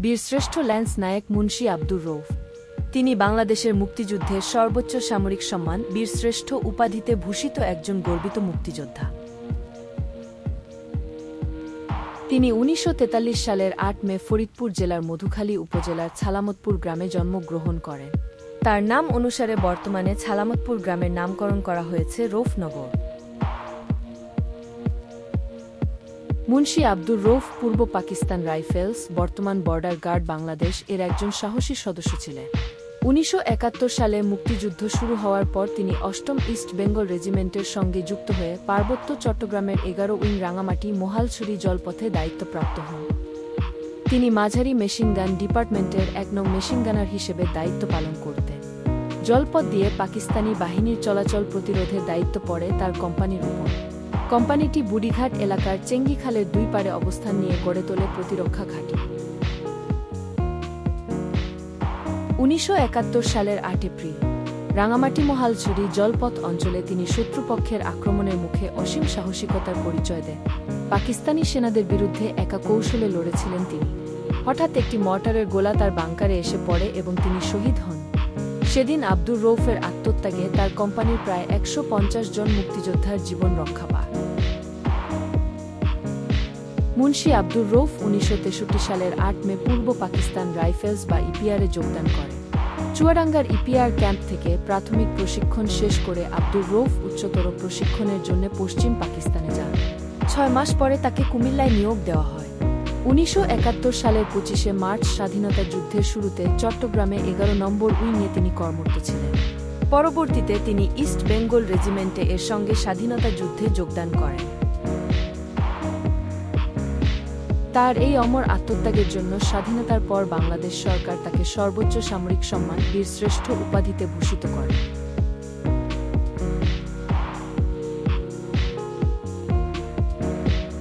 বীরশ্রেষ্ঠ ল্যান্স নায়েক মুন্সি আব্দুর রউফ। তিনি বাংলাদেশের মুক্তিযুদ্ধের সর্বোচ্চ সামরিক সম্মান বীরশ্রেষ্ঠ উপাধিতে ভূষিত একজন গর্বিত মুক্তিযোদ্ধা। তিনি ১৯৪৩ সালের ৮ মে ফরিদপুর জেলার মধুখালী উপজেলার ছালামতপুর গ্রামে জন্মগ্রহণ করেন। তার নাম অনুসারে বর্তমানে ছালামতপুর গ্রামের নামকরণ করা হয়েছে রউফনগর। মুন্সি আব্দুর রউফ পূর্ব পাকিস্তান রাইফেলস, বর্তমান বর্ডার গার্ড বাংলাদেশ এর একজন সাহসী সদস্য ছিলেন। ১৯৭১ সালে মুক্তিযুদ্ধ শুরু হওয়ার পর তিনি ৮ম ইস্ট বেঙ্গল রেজিমেন্টের সঙ্গে যুক্ত হয়ে পার্বত্য চট্টগ্রামের ১১ উইং রাঙামাটি মোহালছড়ি জলপথে দায়িত্বপ্রাপ্ত হন। তিনি মাঝারি মেশিনগান ডিপার্টমেন্টের ১ নং মেশিনগানার হিসেবে দায়িত্ব পালন করতেন। জলপথ দিয়ে পাকিস্তানি বাহিনীর চলাচল প্রতিরোধের দায়িত্ব পড়ে তার কোম্পানির উপর। কোম্পানিটি বুড়িঘাট এলাকার চেঙ্গি খালের ২ পারে অবস্থান নিয়ে গড়ে তোলে প্রতিরক্ষা ঘাঁটি। ১৯৭১ সালের ৮ এপ্রিল রাঙামাটি মোহালছড়ি জলপথ অঞ্চলে তিনি শত্রুপক্ষের আক্রমণের মুখে অসীম সাহসিকতার পরিচয় দেন। পাকিস্তানি সেনাদের বিরুদ্ধে একা কৌশলে লড়েছিলেন তিনি। হঠাৎ একটি মর্টারের গোলা তার বাংকারে এসে পড়ে এবং তিনি শহীদ হন। সেদিন আব্দুর রউফের আত্মত্যাগে তার কোম্পানির প্রায় ১৫০ জন মুক্তিযোদ্ধার জীবন রক্ষা পায়। মুন্সি আব্দুর রউফ ১৯৬৩ সালের ৮ মে পূর্ব পাকিস্তান রাইফেলস বা ইপিআরে যোগদান করেন। চুয়াডাঙ্গার ইপিআর ক্যাম্প থেকে প্রাথমিক প্রশিক্ষণ শেষ করে আব্দুর রউফ উচ্চতর প্রশিক্ষণের জন্য পশ্চিম পাকিস্তানে যান। ৬ মাস পরে তাকে কুমিল্লায় নিয়োগ দেওয়া হয়। ১৯৭১ সালের ২৫শে মার্চ স্বাধীনতা যুদ্ধের শুরুতে চট্টগ্রামে ১১ নম্বর উইংয়ে তিনি কর্মরত ছিলেন। পরবর্তীতে তিনি ইস্ট বেঙ্গল রেজিমেন্টে এর সঙ্গে স্বাধীনতা যুদ্ধে যোগদান করেন। তার এই অমর আত্মত্যাগের জন্য স্বাধীনতার পর বাংলাদেশ সরকার তাকে সর্বোচ্চ সামরিক সম্মান বীরশ্রেষ্ঠ উপাধিতে ভূষিত করে।